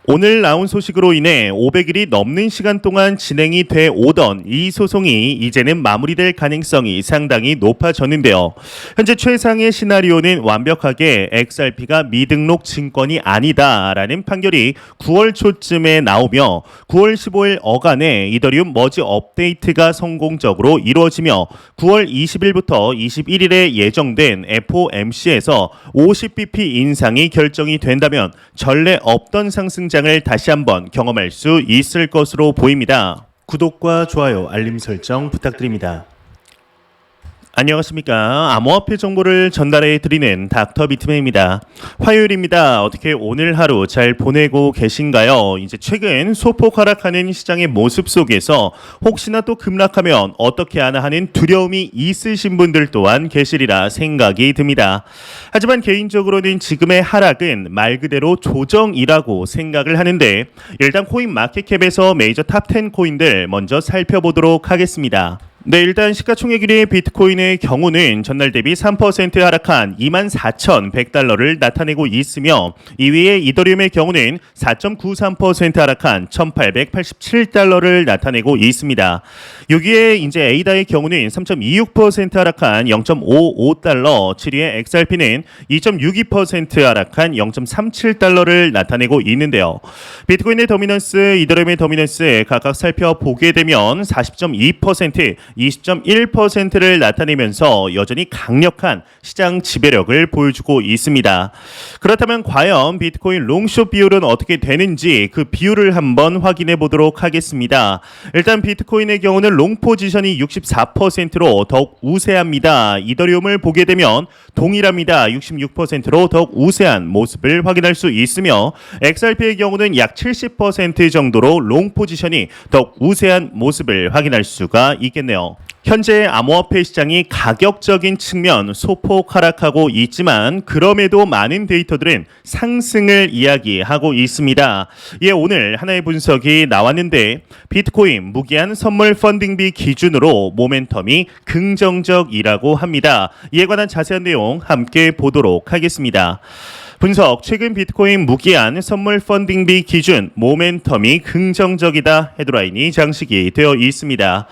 오늘 나온 소식으로 인해 500일이 넘는 시간 동안 진행이 돼 오던 이 소송이 이제는 마무리될 가능성이 상당히 높아졌는데요. 현재 최상의 시나리오는 완벽하게 XRP가 미등록 증권이 아니다라는 판결이 9월 초쯤에 나오며 9월 15일 어간에 이더리움 머지 업데이트가 성공적으로 이루어지며 9월 20일부터 21일에 예정된 FOMC에서 50bp 인상이 결정이 된다면 전례 없던 상승 장을 다시 한번 경험할 수 있을 것으로 보입니다. 구독과 좋아요, 알림 설정 부탁드립니다. 안녕하십니까. 암호화폐 정보를 전달해 드리는 닥터 비트맨입니다. 화요일입니다. 어떻게 오늘 하루 잘 보내고 계신가요? 이제 최근 소폭 하락하는 시장의 모습 속에서 혹시나 또 급락하면 어떻게 하나 하는 두려움이 있으신 분들 또한 계시리라 생각이 듭니다. 하지만 개인적으로는 지금의 하락은 말 그대로 조정이라고 생각을 하는데 일단 코인 마켓캡에서 메이저 탑 10 코인들 먼저 살펴보도록 하겠습니다. 네, 일단 시가총액 1위 비트코인의 경우는 전날 대비 3% 하락한 24,100달러를 나타내고 있으며 2위의 이더리움의 경우는 4.93% 하락한 1,887달러를 나타내고 있습니다. 6위의 이제 에이다의 경우는 3.26% 하락한 0.55달러, 7위의 XRP는 2.62% 하락한 0.37달러를 나타내고 있는데요. 비트코인의 도미넌스, 이더리움의 도미넌스 각각 살펴보게 되면 40.2%, 20.1%를 나타내면서 여전히 강력한 시장 지배력을 보여주고 있습니다. 그렇다면 과연 비트코인 롱숏 비율은 어떻게 되는지 그 비율을 한번 확인해 보도록 하겠습니다. 일단 비트코인의 경우는 롱 포지션이 64%로 더욱 우세합니다. 이더리움을 보게 되면 동일합니다. 66%로 더욱 우세한 모습을 확인할 수 있으며 XRP의 경우는 약 70% 정도로 롱 포지션이 더욱 우세한 모습을 확인할 수가 있겠네요. 현재 암호화폐 시장이 가격적인 측면 소폭 하락하고 있지만 그럼에도 많은 데이터들은 상승을 이야기하고 있습니다. 예, 오늘 하나의 분석이 나왔는데 비트코인 무기한 선물 펀딩비 기준으로 모멘텀이 긍정적이라고 합니다. 이에 관한 자세한 내용 함께 보도록 하겠습니다. 분석, 최근 비트코인 무기한 선물 펀딩비 기준 모멘텀이 긍정적이다 헤드라인이 장식이 되어 있습니다.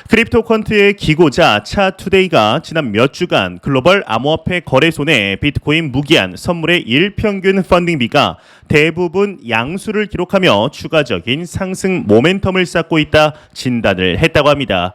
크립토 퀀트의 기고자 차투데이가 지난 몇 주간 글로벌 암호화폐 거래소 내 비트코인 무기한 선물의 일평균 펀딩비가 대부분 양수를 기록하며 추가적인 상승 모멘텀을 쌓고 있다 진단을 했다고 합니다.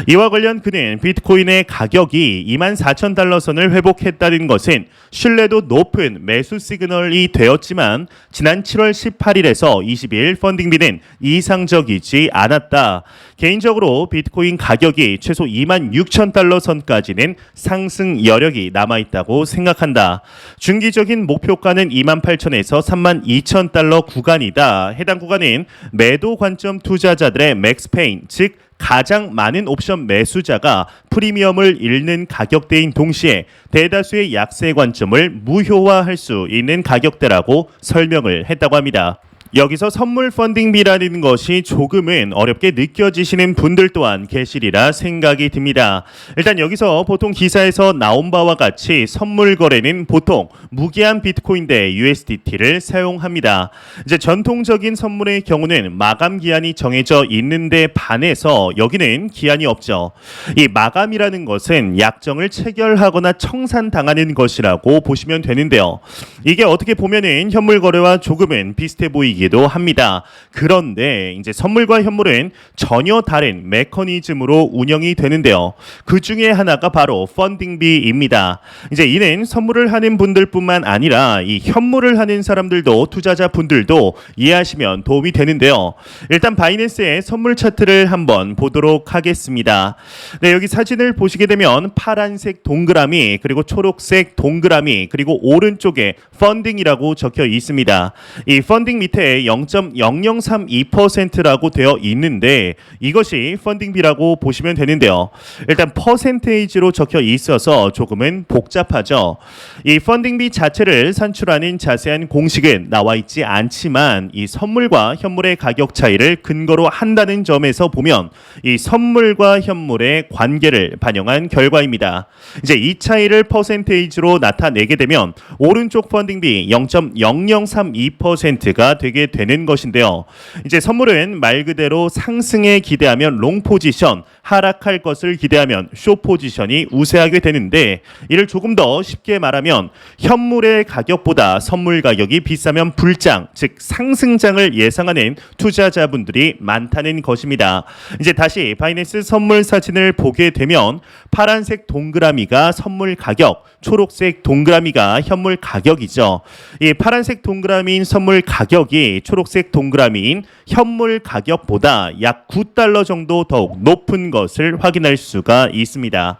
이와 관련 그는 비트코인의 가격이 24,000달러 선을 회복했다는 것은 신뢰도 높은 매수 시그널이 되었지만 지난 7월 18일에서 20일 펀딩비는 이상적이지 않았다. 개인적으로 비트코인 가격이 최소 26,000달러 선까지는 상승 여력이 남아있다고 생각한다. 중기적인 목표가는 28,000에서 32,000달러 구간이다. 해당 구간은 매도 관점 투자자들의 맥스페인, 즉 가장 많은 옵션 매수자가 프리미엄을 잃는 가격대인 동시에 대다수의 약세 관점을 무효화할 수 있는 가격대라고 설명을 했다고 합니다. 여기서 선물 펀딩비라는 것이 조금은 어렵게 느껴지시는 분들 또한 계시리라 생각이 듭니다. 일단 여기서 보통 기사에서 나온 바와 같이 선물 거래는 보통 무기한 비트코인 대 USDT를 사용합니다. 이제 전통적인 선물의 경우는 마감 기한이 정해져 있는데 반해서 여기는 기한이 없죠. 이 마감이라는 것은 약정을 체결하거나 청산당하는 것이라고 보시면 되는데요. 이게 어떻게 보면은 현물 거래와 조금은 비슷해 보이기 도 합니다. 그런데 이제 선물과 현물은 전혀 다른 메커니즘으로 운영이 되는데요. 그 중에 하나가 바로 펀딩비입니다. 이제 이는 선물을 하는 분들뿐만 아니라 이 현물을 하는 사람들도 투자자 분들도 이해하시면 도움이 되는데요. 일단 바이낸스의 선물 차트를 한번 보도록 하겠습니다. 네, 여기 사진을 보시게 되면 파란색 동그라미 그리고 초록색 동그라미 그리고 오른쪽에 펀딩이라고 적혀 있습니다. 이 펀딩 밑에 0.0032%라고 되어 있는데 이것이 펀딩비라고 보시면 되는데요. 일단 퍼센테이지로 적혀 있어서 조금은 복잡하죠. 이 펀딩비 자체를 산출하는 자세한 공식은 나와 있지 않지만 이 선물과 현물의 가격 차이를 근거로 한다는 점에서 보면 이 선물과 현물의 관계를 반영한 결과입니다. 이제 이 차이를 퍼센테이지로 나타내게 되면 오른쪽 펀딩비 0.0032%가 되게 벌이게 되는 것인데요. 이제 선물은 말 그대로 상승에 기대하면 롱 포지션, 하락할 것을 기대하면 숏 포지션이 우세하게 되는데, 이를 조금 더 쉽게 말하면 현물의 가격보다 선물 가격이 비싸면 불장, 즉 상승장을 예상하는 투자자분들이 많다는 것입니다. 이제 다시 바이낸스 선물 사진을 보게 되면 파란색 동그라미가 선물 가격, 초록색 동그라미가 현물 가격이죠. 이 파란색 동그라미인 선물 가격이 초록색 동그라미인 현물 가격보다 약 9달러 정도 더욱 높은 것을 확인할 수가 있습니다.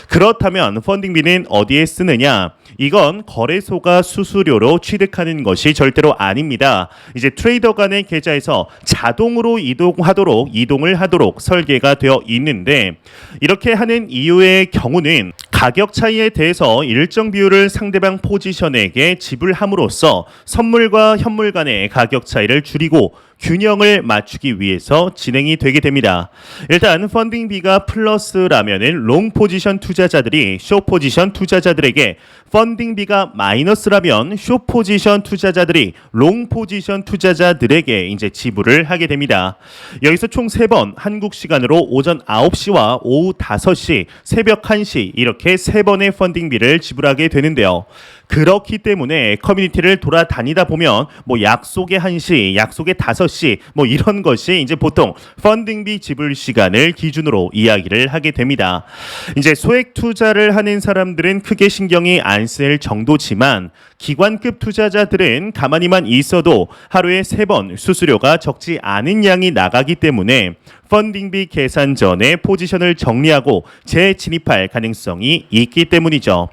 그렇다면 펀딩비는 어디에 쓰느냐? 이건 거래소가 수수료로 취득하는 것이 절대로 아닙니다. 이제 트레이더 간의 계좌에서 자동으로 이동을 하도록 설계가 되어 있는데, 이렇게 하는 이유의 경우는 가격 차이에 대해서 일정 비율을 상대방 포지션에게 지불함으로써 선물과 현물 간의 가격 차이를 줄이고 균형을 맞추기 위해서 진행이 되게 됩니다. 일단 펀딩비가 플러스라면은 롱 포지션 투자자들이 숏 포지션 투자자들에게, 펀딩비가 마이너스라면 숏 포지션 투자자들이 롱 포지션 투자자들에게 이제 지불을 하게 됩니다. 여기서 총 3번, 한국 시간으로 오전 9시와 오후 5시, 새벽 1시 이렇게 3번의 펀딩비를 지불하게 되는데요. 그렇기 때문에 커뮤니티를 돌아다니다 보면 뭐 약속의 1시, 약속의 5시 뭐 이런 것이 이제 보통 펀딩비 지불 시간을 기준으로 이야기를 하게 됩니다. 이제 소액 투자를 하는 사람들은 크게 신경이 안 쓸 정도지만 기관급 투자자들은 가만히만 있어도 하루에 3번 수수료가 적지 않은 양이 나가기 때문에 펀딩비 계산 전에 포지션을 정리하고 재진입할 가능성이 있기 때문이죠.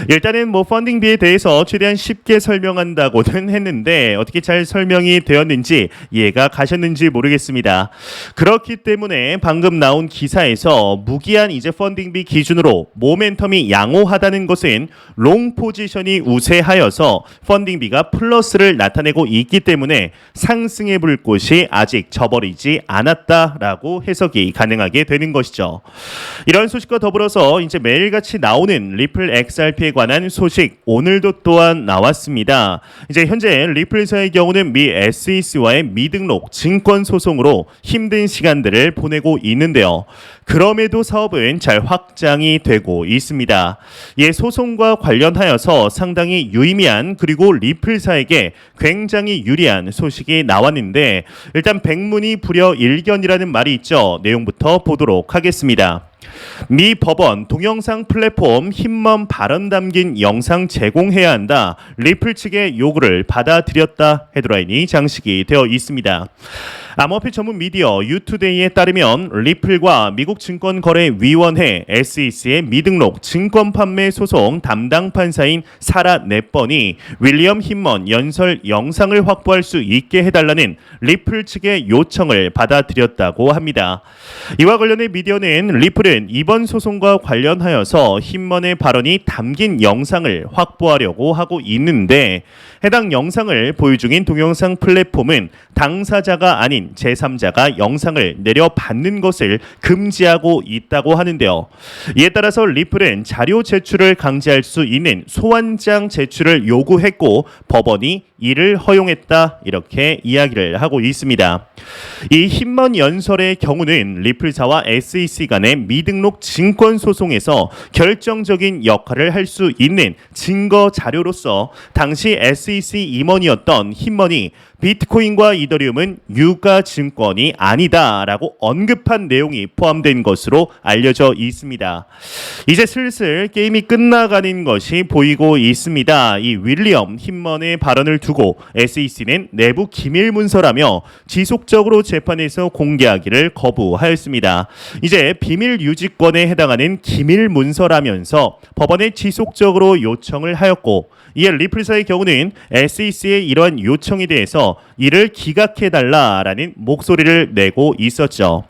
일단은 뭐 펀딩비에 대해서 최대한 쉽게 설명한다고는 했는데 어떻게 잘 설명이 되었는지 이해가 가셨는지 모르겠습니다. 그렇기 때문에 방금 나온 기사에서 무기한 이제 펀딩비 기준으로 모멘텀이 양호하다는 것은 롱 포지션이 우세하여서 펀딩비가 플러스를 나타내고 있기 때문에 상승해 볼 곳이 아직 져버리지 않았다라고 해석이 가능하게 되는 것이죠. 이런 소식과 더불어서 이제 매일같이 나오는 리플 XRP에 관한 소식 오늘도 또한 나왔습니다. 이제 현재 리플사의 경우는 미 SEC와의 미등록 증권 소송으로 힘든 시간들을 보내고 있는데요. 그럼에도 사업은 잘 확장이 되고 있습니다. 이 소송과 관련하여서 상당히 유의미한, 그리고 리플사에게 굉장히 유리한 소식이 나왔는데, 일단 백문이 불여일견이라는 말이 있죠. 내용부터 보도록 하겠습니다. 미 법원 동영상 플랫폼 힘먼 발언 담긴 영상 제공해야 한다. 리플 측의 요구를 받아들였다. 헤드라인이 장식이 되어 있습니다. 암호화폐 전문 미디어 유투데이에 따르면 리플과 미국 증권거래위원회 SEC의 미등록 증권 판매 소송 담당 판사인 사라 넷번이 윌리엄 힘먼 연설 영상을 확보할 수 있게 해달라는 리플 측의 요청을 받아들였다고 합니다. 이와 관련해 미디어는 리플은 이번 소송과 관련하여서 힘먼의 발언이 담긴 영상을 확보하려고 하고 있는데, 해당 영상을 보유 중인 동영상 플랫폼은 당사자가 아닌 제3자가 영상을 내려받는 것을 금지하고 있다고 하는데요. 이에 따라서 리플은 자료 제출을 강제할 수 있는 소환장 제출을 요구했고 법원이 이를 허용했다, 이렇게 이야기를 하고 있습니다. 이 힘먼 연설의 경우는 리플사와 SEC 간의 미등록 증권 소송에서 결정적인 역할을 할 수 있는 증거 자료로서 당시 SEC 임원이었던 힘먼이 비트코인과 이더리움은 유가 증권이 아니다라고 언급한 내용이 포함된 것으로 알려져 있습니다. 이제 슬슬 게임이 끝나가는 것이 보이고 있습니다. 이 윌리엄 힘먼의 발언을 두고 SEC는 내부 기밀 문서라며 지속적으로 재판에서 공개하기를 거부하였습니다. 이제 비밀 유지권에 해당하는 기밀 문서라면서 법원에 지속적으로 요청을 하였고, 이에 리플사의 경우는 SEC의 이러한 요청에 대해서 이를 기각해달라라는 목소리를 내고 있었죠.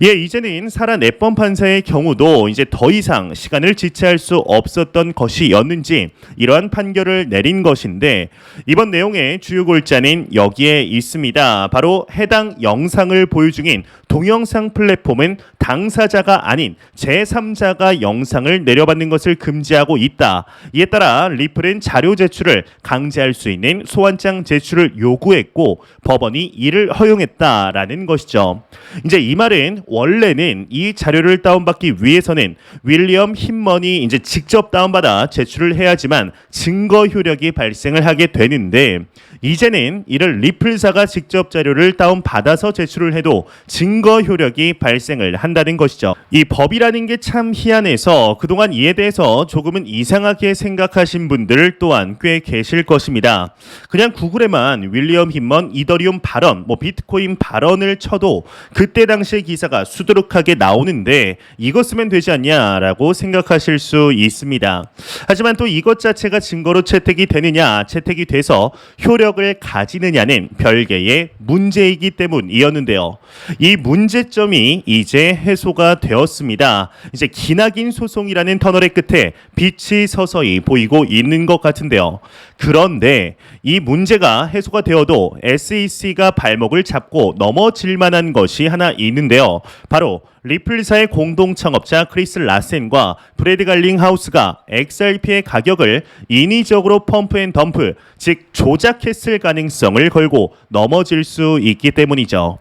이제는 사라 넷번 판사의 경우도 이제 더 이상 시간을 지체할 수 없었던 것이었는지 이러한 판결을 내린 것인데, 이번 내용의 주요 골자는 여기에 있습니다. 바로 해당 영상을 보유 중인 동영상 플랫폼은 당사자가 아닌 제3자가 영상을 내려받는 것을 금지하고 있다. 이에 따라 리플은 자료 제출을 강제할 수 있는 소환장 제출을 요구했고 법원이 이를 허용했다라는 것이죠. 이제 이 말은 원래는 이 자료를 다운받기 위해서는 윌리엄 힘먼이 이제 직접 다운받아 제출을 해야지만 증거 효력이 발생을 하게 되는데, 이제는 이를 리플사가 직접 자료를 다운받아서 제출을 해도 증거 효력이 발생을 한다는 것이죠. 이 법이라는 게 참 희한해서 그동안 이에 대해서 조금은 이상하게 생각하신 분들 또한 꽤 계실 것입니다. 그냥 구글에만 윌리엄 힘먼 이더리움 발언, 비트코인 발언을 쳐도 그때 당시의 기사가 수두룩하게 나오는데 이거 쓰면 되지 않냐라고 생각하실 수 있습니다. 하지만 또 이것 자체가 증거로 채택이 되느냐, 채택이 돼서 효력을 가지느냐는 별개의 문제이기 때문이었는데요. 이 문제점이 이제 해소가 되었습니다. 이제 기나긴 소송이라는 터널의 끝에 빛이 서서히 보이고 있는 것 같은데요. 그런데 이 문제가 해소가 되어도 SEC가 발목을 잡고 넘어질 만한 것이 하나 있는데요. 바로 리플사의 공동 창업자 크리스 라센과 브래드 갈링하우스가 XRP의 가격을 인위적으로 펌프 앤 덤프, 즉 조작했을 가능성을 걸고 넘어질 수 있기 때문이죠.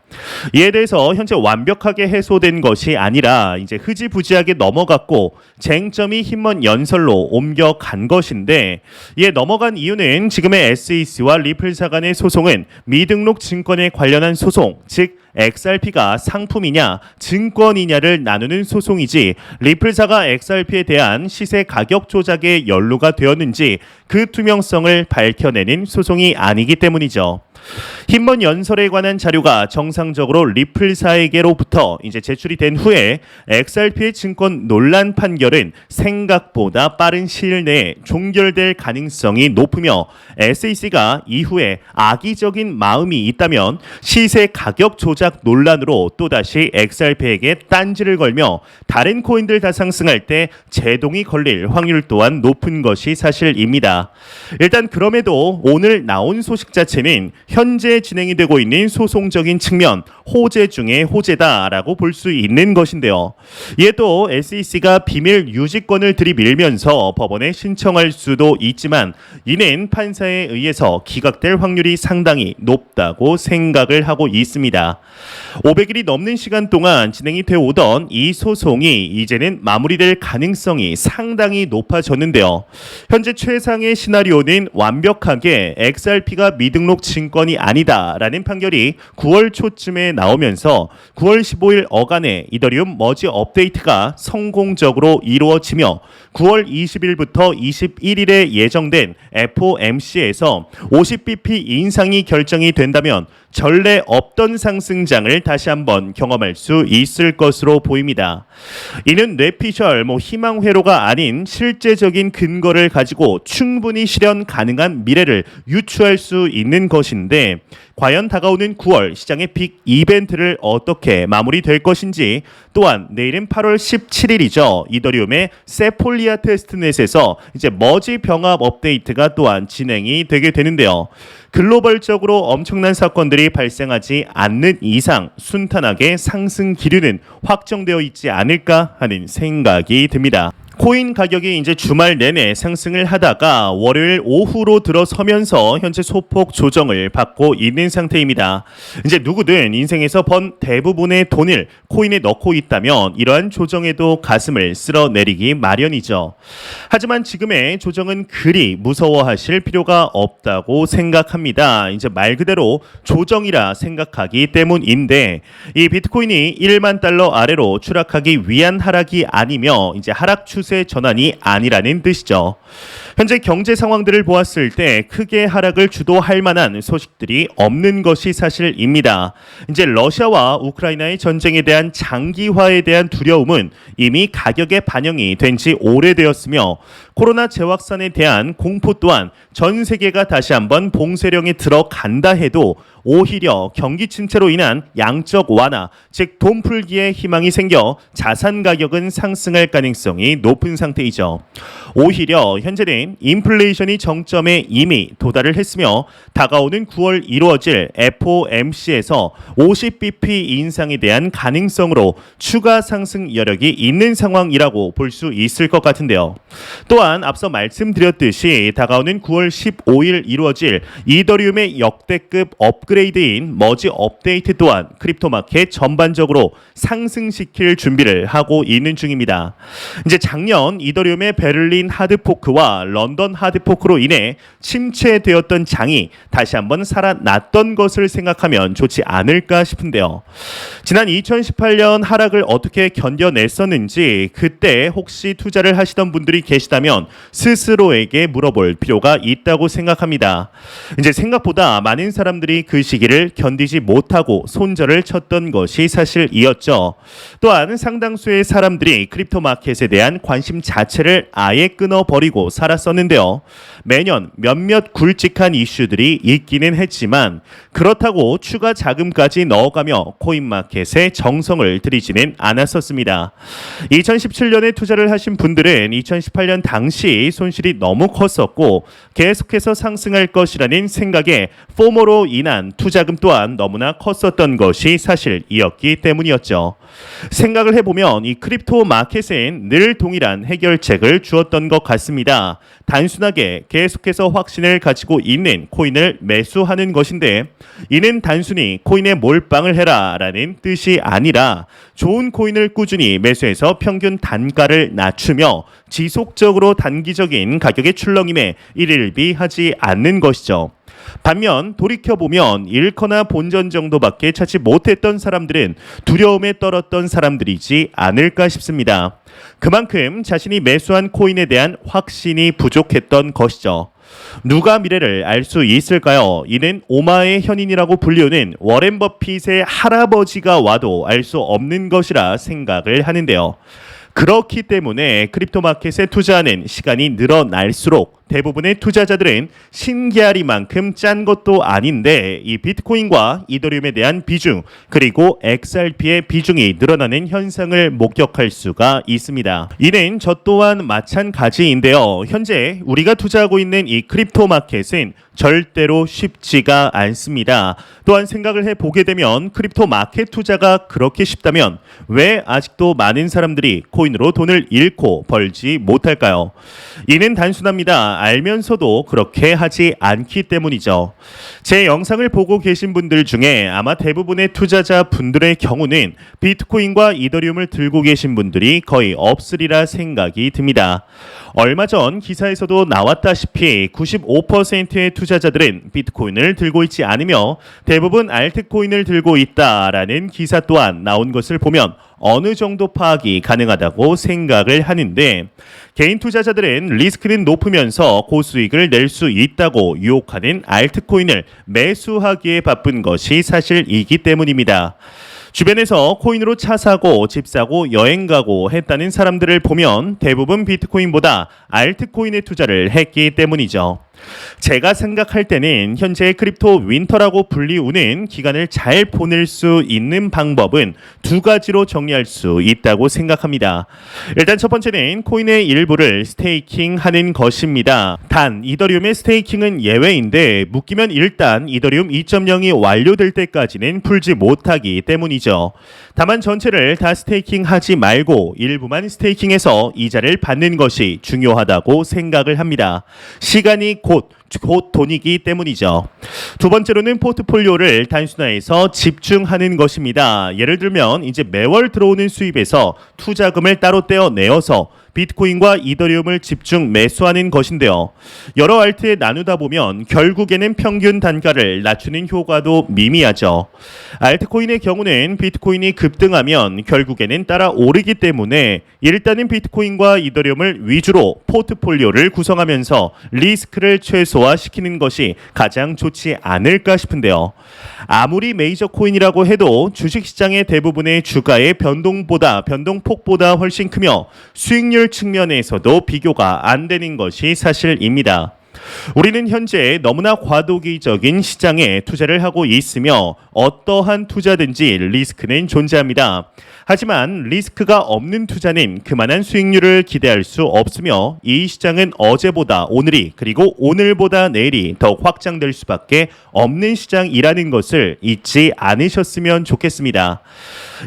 이에 대해서 현재 완벽하게 해소된 것이 아니라 이제 흐지부지하게 넘어갔고 쟁점이 힘먼 연설로 옮겨간 것인데, 이에 넘어간 이유는 지금의 SEC와 리플사 간의 소송은 미등록 증권에 관련한 소송, 즉 XRP가 상품이냐 증권이냐를 나누는 소송이지 리플사가 XRP에 대한 시세 가격 조작에 연루가 되었는지 그 투명성을 밝혀내는 소송이 아니기 때문이죠. 힘먼 연설에 관한 자료가 정상적으로 리플사에게로부터 이제 제출이 된 후에 XRP의 증권 논란 판결은 생각보다 빠른 시일 내에 종결될 가능성이 높으며 SEC가 이후에 악의적인 마음이 있다면 시세 가격 조작 논란으로 또다시 XRP에게 딴지를 걸며 다른 코인들 다 상승할 때 제동이 걸릴 확률 또한 높은 것이 사실입니다. 일단 그럼에도 오늘 나온 소식 자체는 현재 진행이 되고 있는 소송적인 측면, 호재 중에 호재다라고 볼 수 있는 것인데요. 이에 또 SEC가 비밀 유지권을 들이밀면서 법원에 신청할 수도 있지만 이는 판사에 의해서 기각될 확률이 상당히 높다고 생각을 하고 있습니다. 500일이 넘는 시간 동안 진행이 되어 오던 이 소송이 이제는 마무리될 가능성이 상당히 높아졌는데요. 현재 최상의 시나리오는 완벽하게 XRP가 미등록 증권이 아니다라는 판결이 9월 초쯤에 나오면서 9월 15일 어간에 이더리움 머지 업데이트가 성공적으로 이루어지며 9월 20일부터 21일에 예정된 FOMC에서 50bp 인상이 결정이 된다면 전례 없던 상승장을 다시 한번 경험할 수 있을 것으로 보입니다. 이는 뇌피셜 희망 회로가 아닌 실제적인 근거를 가지고 충분히 실현 가능한 미래를 유추할 수 있는 것인데, 과연 다가오는 9월 시장의 빅 이벤트를 어떻게 마무리될 것인지, 또한 내일은 8월 17일이죠. 이더리움의 세폴리아 테스트넷에서 이제 머지 병합 업데이트가 또한 진행이 되게 되는데요. 글로벌적으로 엄청난 사건들이 발생하지 않는 이상 순탄하게 상승 기류는 확정되어 있지 않을까 하는 생각이 듭니다. 코인 가격이 이제 주말 내내 상승을 하다가 월요일 오후로 들어서면서 현재 소폭 조정을 받고 있는 상태입니다. 이제 누구든 인생에서 번 대부분의 돈을 코인에 넣고 있다면 이러한 조정에도 가슴을 쓸어내리기 마련이죠. 하지만 지금의 조정은 그리 무서워하실 필요가 없다고 생각합니다. 이제 말 그대로 조정이라 생각하기 때문인데, 이 비트코인이 1만 달러 아래로 추락하기 위한 하락이 아니며 이제 하락 추세 전환이 아니라는 뜻이죠. 현재 경제 상황들을 보았을 때 크게 하락을 주도할 만한 소식들이 없는 것이 사실입니다. 이제 러시아와 우크라이나의 전쟁에 대한 장기화에 대한 두려움은 이미 가격에 반영이 된 지 오래되었으며, 코로나 재확산에 대한 공포 또한 전 세계가 다시 한번 봉쇄령에 들어간다 해도 오히려 경기 침체로 인한 양적 완화, 즉 돈 풀기에 희망이 생겨 자산 가격은 상승할 가능성이 높은 상태이죠. 오히려 현재는 인플레이션이 정점에 이미 도달을 했으며 다가오는 9월 이루어질 FOMC에서 50bp 인상에 대한 가능성으로 추가 상승 여력이 있는 상황이라고 볼 수 있을 것 같은데요. 또한 앞서 말씀드렸듯이 다가오는 9월 15일 이루어질 이더리움의 역대급 업그레이드인 머지 업데이트 또한 크립토 마켓 전반적으로 상승시킬 준비를 하고 있는 중입니다. 이제 작년 이더리움의 베를린 하드포크와 런던 하드포크로 인해 침체되었던 장이 다시 한번 살아났던 것을 생각하면 좋지 않을까 싶은데요. 지난 2018년 하락을 어떻게 견뎌냈었는지 그때 혹시 투자를 하시던 분들이 계시다면 스스로에게 물어볼 필요가 있다고 생각합니다. 이제 생각보다 많은 사람들이 그 시기를 견디지 못하고 손절을 쳤던 것이 사실이었죠. 또한 상당수의 사람들이 크립토 마켓에 대한 관심 자체를 아예 끊어버리고 살았었는데요. 매년 몇몇 굵직한 이슈들이 있기는 했지만 그렇다고 추가 자금까지 넣어가며 코인마켓에 정성을 들이지는 않았었습니다. 2017년에 투자를 하신 분들은 2018년 당시 손실이 너무 컸었고 계속해서 상승할 것이라는 생각에 포모로 인한 투자금 또한 너무나 컸었던 것이 사실이었기 때문이었죠. 생각을 해보면 이 크립토 마켓은 늘 동일한 해결책을 주었던 것 같습니다. 단순하게 계속해서 확신을 가지고 있는 코인을 매수하는 것인데 이는 단순히 코인에 몰빵을 해라 라는 뜻이 아니라 좋은 코인을 꾸준히 매수해서 평균 단가를 낮추며 지속적으로 단기적인 가격의 출렁임에 일일비하지 않는 것이죠. 반면 돌이켜보면 잃거나 본전 정도밖에 찾지 못했던 사람들은 두려움에 떨었던 사람들이지 않을까 싶습니다. 그만큼 자신이 매수한 코인에 대한 확신이 부족했던 것이죠. 누가 미래를 알 수 있을까요? 이는 오마의 현인이라고 불리우는 워렌 버핏의 할아버지가 와도 알 수 없는 것이라 생각을 하는데요. 그렇기 때문에 크립토 마켓에 투자하는 시간이 늘어날수록 대부분의 투자자들은 신기하리만큼 짠 것도 아닌데 이 비트코인과 이더리움에 대한 비중 그리고 XRP의 비중이 늘어나는 현상을 목격할 수가 있습니다. 이는 저 또한 마찬가지인데요. 현재 우리가 투자하고 있는 이 크립토 마켓은 절대로 쉽지가 않습니다. 또한 생각을 해보게 되면 크립토 마켓 투자가 그렇게 쉽다면 왜 아직도 많은 사람들이 코인으로 돈을 잃고 벌지 못할까요? 이는 단순합니다. 알면서도 그렇게 하지 않기 때문이죠. 제 영상을 보고 계신 분들 중에 아마 대부분의 투자자 분들의 경우는 비트코인과 이더리움을 들고 계신 분들이 거의 없으리라 생각이 듭니다. 얼마 전 기사에서도 나왔다시피 95%의 투자자들은 비트코인을 들고 있지 않으며 대부분 알트코인을 들고 있다라는 기사 또한 나온 것을 보면 어느 정도 파악이 가능하다고 생각을 하는데 개인 투자자들은 리스크는 높으면서 고수익을 낼 수 있다고 유혹하는 알트코인을 매수하기에 바쁜 것이 사실이기 때문입니다. 주변에서 코인으로 차 사고 집 사고 여행 가고 했다는 사람들을 보면 대부분 비트코인보다 알트코인에 투자를 했기 때문이죠. 제가 생각할 때는 현재 크립토 윈터라고 불리우는 기간을 잘 보낼 수 있는 방법은 두 가지로 정리할 수 있다고 생각합니다. 일단 첫 번째는 코인의 일부를 스테이킹하는 것입니다. 단 이더리움의 스테이킹은 예외인데 묶이면 일단 이더리움 2.0이 완료될 때까지는 풀지 못하기 때문이죠. 다만 전체를 다 스테이킹하지 말고 일부만 스테이킹해서 이자를 받는 것이 중요하다고 생각을 합니다. 시간이 곧 돈이기 때문이죠. 두 번째로는 포트폴리오를 단순화해서 집중하는 것입니다. 예를 들면 이제 매월 들어오는 수입에서 투자금을 따로 떼어내어서 비트코인과 이더리움을 집중 매수하는 것인데요. 여러 알트에 나누다 보면 결국에는 평균 단가를 낮추는 효과도 미미하죠. 알트코인의 경우는 비트코인이 급등하면 결국에는 따라 오르기 때문에 일단은 비트코인과 이더리움을 위주로 포트폴리오를 구성하면서 리스크를 최소화시키는 것이 가장 좋지 않을까 싶은데요. 아무리 메이저 코인이라고 해도 주식시장의 대부분의 주가의 변동폭보다 훨씬 크며 수익률 측면에서도 비교가 안 되는 것이 사실입니다. 우리는 현재 너무나 과도기적인 시장에 투자를 하고 있으며 어떠한 투자든지 리스크는 존재합니다. 하지만 리스크가 없는 투자는 그만한 수익률을 기대할 수 없으며 이 시장은 어제보다 오늘이 그리고 오늘보다 내일이 더욱 확장될 수밖에 없는 시장이라는 것을 잊지 않으셨으면 좋겠습니다.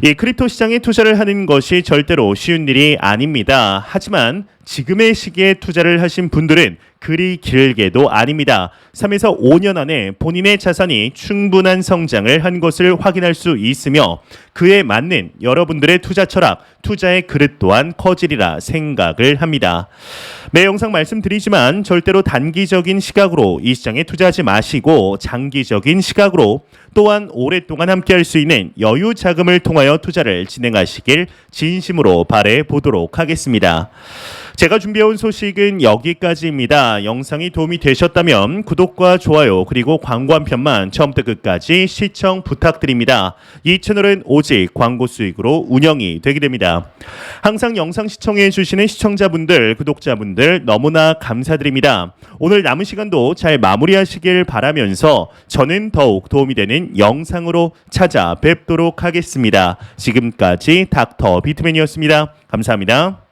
이 크립토 시장에 투자를 하는 것이 절대로 쉬운 일이 아닙니다. 하지만 지금의 시기에 투자를 하신 분들은 그리 길게도 아닙니다. 3에서 5년 안에 본인의 자산이 충분한 성장을 한 것을 확인할 수 있으며 그에 맞는 여러분들의 투자 철학, 투자의 그릇 또한 커지리라 생각을 합니다. 매 영상 말씀드리지만 절대로 단기적인 시각으로 이 시장에 투자하지 마시고 장기적인 시각으로 또한 오랫동안 함께할 수 있는 여유 자금을 통하여 투자를 진행하시길 진심으로 바래 보도록 하겠습니다. 제가 준비해온 소식은 여기까지입니다. 영상이 도움이 되셨다면 구독과 좋아요 그리고 광고 한 편만 처음부터 끝까지 시청 부탁드립니다. 이 채널은 오직 광고 수익으로 운영이 되게 됩니다. 항상 영상 시청해 주시는 시청자분들, 구독자분들 너무나 감사드립니다. 오늘 남은 시간도 잘 마무리하시길 바라면서 저는 더욱 도움이 되는 영상으로 찾아뵙도록 하겠습니다. 지금까지 닥터 비트맨이었습니다. 감사합니다.